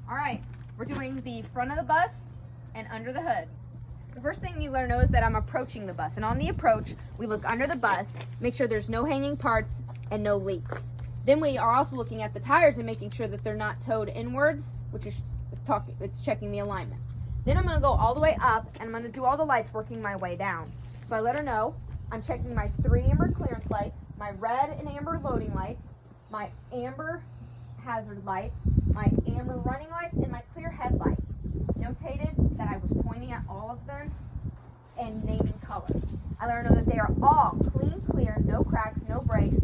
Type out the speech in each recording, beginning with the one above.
All right, we're doing the front of the bus and under the hood. The first thing you learn to know is that I'm approaching the bus, and on the approach, we look under the bus, make sure there's no hanging parts and no leaks. Then we are also looking at the tires and making sure that they're not towed inwards, which is it's checking the alignment. Then I'm gonna go all the way up, and I'm gonna do all the lights working my way down. So I let her know I'm checking my 3 amber clearance lights, my red and amber loading lights, my amber hazard lights, my amber running lights, and my clear headlights. Notated that I was pointing at all of them and naming colors. I let her know that they are all clean, clear, no cracks, no breaks,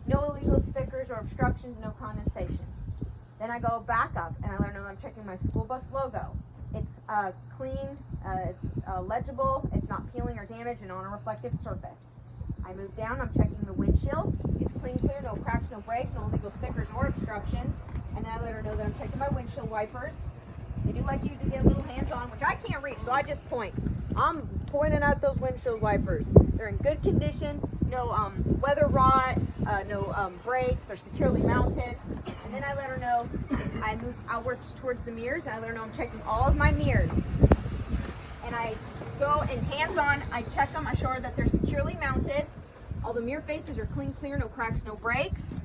no illegal stickers or obstructions, no condensation. Then I go back up and I let her know that I'm checking my school bus logo. It's clean, it's legible, it's not peeling or damaged, and on a reflective surface. I move down, I'm checking the windshield. It's clean, clear, no cracks, no breaks, no illegal stickers or obstructions. And then I let her know that I'm checking my windshield wipers. They do like you to get a little hands-on, which I can't reach, so I just point. I'm pointing out those windshield wipers. They're in good condition, no weather rot, no breaks, they're securely mounted. And then I let her know, I move outwards towards the mirrors, and I let her know I'm checking all of my mirrors. And I go and hands-on, I check them, I show her that they're securely mounted. All the mirror faces are clean, clear, no cracks, no breaks.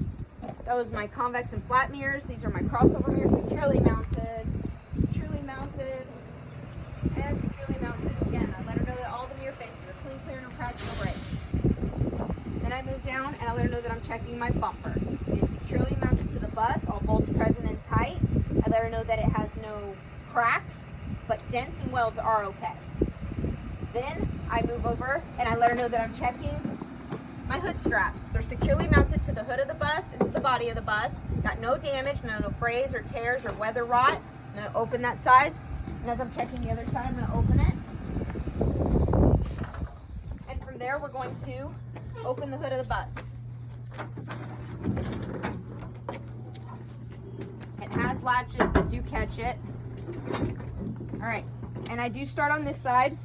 Those are my convex and flat mirrors. These are my crossover mirrors, securely mounted, and securely mounted. Again, I let her know that all the mirror faces are clean, clear, no cracks, no breaks. Then I move down and I let her know that I'm checking my bumper. It is securely mounted to the bus, all bolts present and tight. I let her know that it has no cracks, but dents and welds are okay. Then I move over and I let her know that I'm checking my hood straps. They're securely mounted to the hood of the bus and to the body of the bus. Got no damage, no frays or tears or weather rot. I'm going to open that side. And as I'm checking the other side, I'm going to open it. And from there, we're going to open the hood of the bus. It has latches that do catch it. All right, and I do start on this side.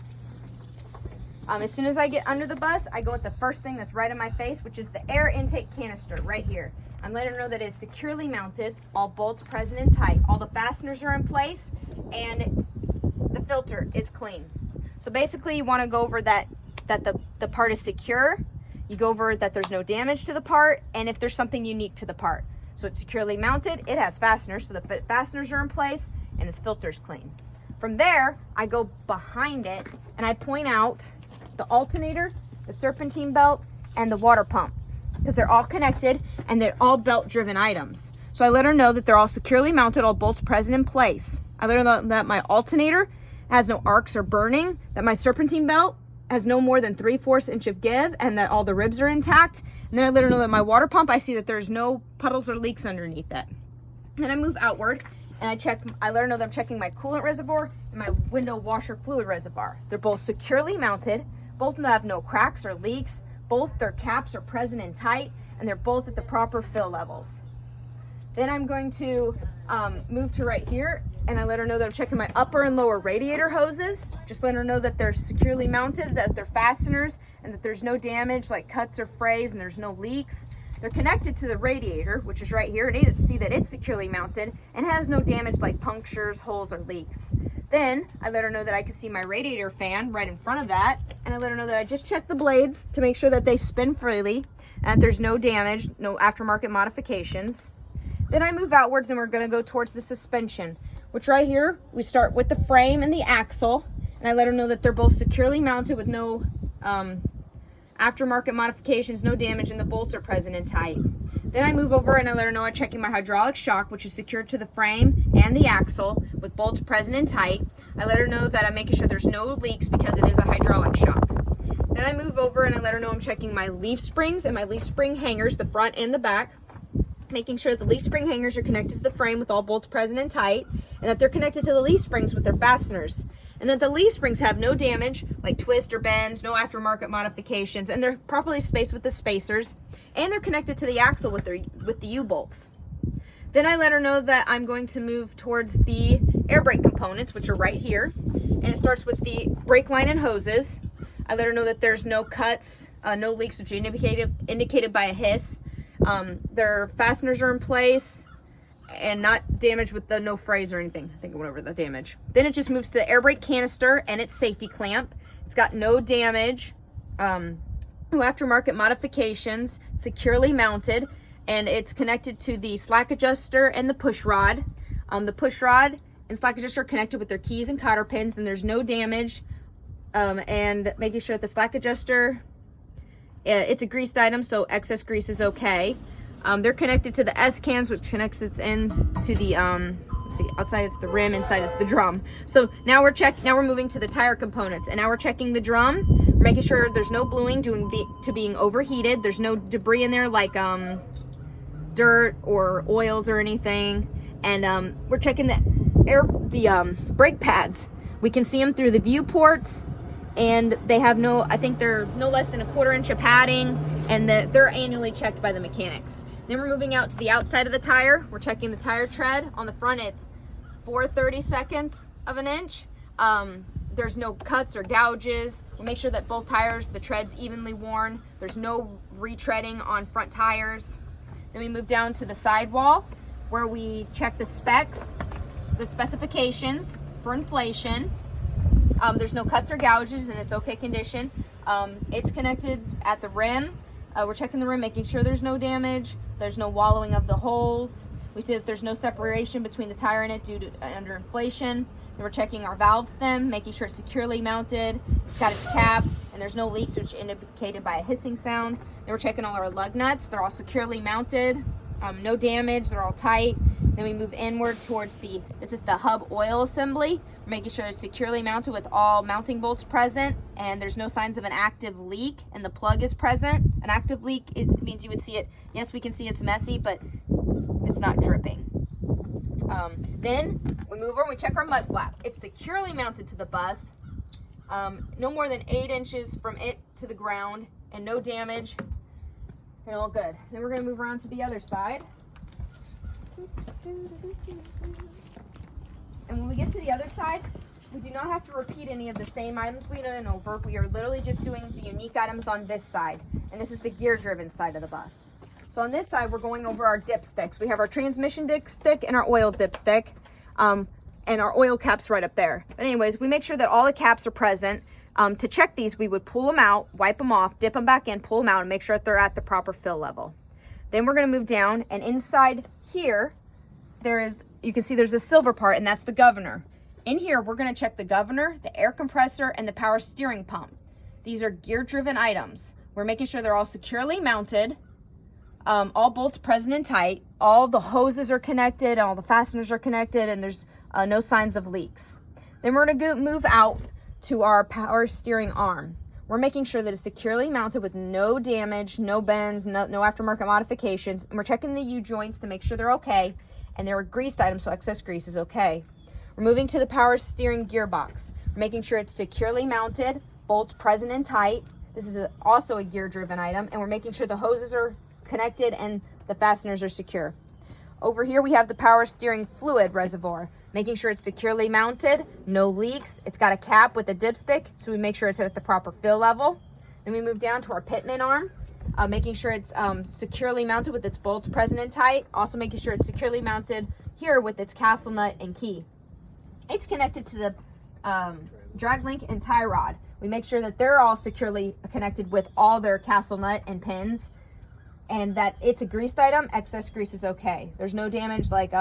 As soon as I get under the bus, I go with the first thing that's right in my face, which is the air intake canister right here. I'm letting her know that it's securely mounted, all bolts present and tight, all the fasteners are in place, and the filter is clean. So basically you want to go over that the part is secure, you go over that there's no damage to the part, and if there's something unique to the part. So it's securely mounted, it has fasteners, so the fasteners are in place, and its filter's clean. From there, I go behind it, and I point out the alternator, the serpentine belt, and the water pump, because they're all connected and they're all belt driven items. So I let her know that they're all securely mounted, all bolts present in place. I let her know that my alternator has no arcs or burning, that my serpentine belt has no more than 3/4 inch of give, and that all the ribs are intact. And then I let her know that my water pump, I see that there's no puddles or leaks underneath it. And then I move outward and I let her know that I'm checking my coolant reservoir and my window washer fluid reservoir. They're both securely mounted. Both of them have no cracks or leaks. Both their caps are present and tight, and they're both at the proper fill levels. Then I'm going to move to right here, and I let her know that I'm checking my upper and lower radiator hoses. Just let her know that they're securely mounted, that they're fasteners, and that there's no damage like cuts or frays, and there's no leaks. They're connected to the radiator, which is right here, and you can see that it's securely mounted and has no damage like punctures, holes, or leaks. Then I let her know that I can see my radiator fan right in front of that, and I let her know that I just checked the blades to make sure that they spin freely and that there's no damage, no aftermarket modifications. Then I move outwards and we're going to go towards the suspension, which right here we start with the frame and the axle, and I let her know that they're both securely mounted with no aftermarket modifications, no damage, and the bolts are present and tight. Then I move over and I let her know I'm checking my hydraulic shock, which is secured to the frame and the axle with bolts present and tight. I let her know that I'm making sure there's no leaks because it is a hydraulic shock. Then I move over and I let her know I'm checking my leaf springs and my leaf spring hangers, the front and the back, making sure the leaf spring hangers are connected to the frame with all bolts present and tight, and that they're connected to the leaf springs with their fasteners, and that the leaf springs have no damage like twist or bends, no aftermarket modifications, and they're properly spaced with the spacers, and they're connected to the axle with the U-bolts. Then I let her know that I'm going to move towards the air brake components, which are right here, and it starts with the brake line and hoses. I let her know that there's no cuts, no leaks, which are indicated by a hiss. Their fasteners are in place. and not damaged with the no frays or anything. I think I went over the damage. Then it just moves to the air brake canister and its safety clamp. It's got no damage, no aftermarket modifications, securely mounted, and it's connected to the slack adjuster and the push rod. The push rod and slack adjuster are connected with their keys and cotter pins, and there's no damage. And making sure that the slack adjuster, it's a greased item, so excess grease is okay. They're connected to the S-cans, which connects its ends to the, let's see, outside it's the rim, inside is the drum. So now we're moving to the tire components, and now we're checking the drum. We're making sure there's no bluing to being overheated. There's no debris in there like dirt or oils or anything. And we're checking the brake pads. We can see them through the viewports, and they have I think they're no less than a 1/4 inch of padding, and they're annually checked by the mechanics. Then we're moving out to the outside of the tire. We're checking the tire tread. On the front, it's 4/32 of an inch. There's no cuts or gouges. We'll make sure that both tires, the tread's evenly worn. There's no retreading on front tires. Then we move down to the sidewall, where we check the specs, the specifications for inflation. There's no cuts or gouges, and it's okay condition. It's connected at the rim. We're checking the rim, making sure there's no damage. There's no wallowing of the holes. We see that there's no separation between the tire and it due to under inflation. Then we're checking our valve stem, making sure it's securely mounted. It's got its cap, and there's no leaks, which is indicated by a hissing sound. Then we're checking all our lug nuts. They're all securely mounted. No damage. They're all tight. Then we move inward towards this is the hub oil assembly. We're making sure it's securely mounted with all mounting bolts present, and there's no signs of an active leak, and the plug is present. An active leak, it means you would see it. Yes, we can see it's messy, but it's not dripping. Then we move over and we check our mud flap. It's securely mounted to the bus. No more than 8 inches from it to the ground, and no damage, and all good. Then we're gonna move around to the other side. And when we get to the other side, we do not have to repeat any of the same items we went over. We are literally just doing the unique items on this side. And this is the gear-driven side of the bus. So on this side, we're going over our dipsticks. We have our transmission dipstick and our oil dipstick. And our oil cap's right up there. But anyways, we make sure that all the caps are present. To check these, we would pull them out, wipe them off, dip them back in, pull them out, and make sure that they're at the proper fill level. Then we're going to move down, and inside here, you can see there's a silver part, and that's the governor. In here, we're going to check the governor, the air compressor, and the power steering pump. These are gear-driven items. We're making sure they're all securely mounted, all bolts present and tight, all the hoses are connected, all the fasteners are connected, and there's no signs of leaks. Then we're going to move out to our power steering arm. We're making sure that it's securely mounted with no damage, no bends, no aftermarket modifications, and we're checking the U-joints to make sure they're okay, and they're a greased item, so excess grease is okay. We're moving to the power steering gearbox. We're making sure it's securely mounted, bolts present and tight. This is also a gear-driven item, and we're making sure the hoses are connected and the fasteners are secure. Over here, we have the power steering fluid reservoir, making sure it's securely mounted, no leaks. It's got a cap with a dipstick, so we make sure it's at the proper fill level. Then we move down to our pitman arm, making sure it's securely mounted with its bolts present and tight. Also making sure it's securely mounted here with its castle nut and key. It's connected to the drag link and tie rod. We make sure that they're all securely connected with all their castle nut and pins, and that it's a greased item. Excess grease is okay. There's no damage like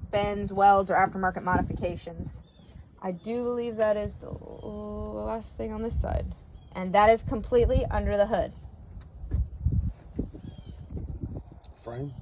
bends, welds, or aftermarket modifications. I do believe that is the last thing on this side, and that is completely under the hood. Frame?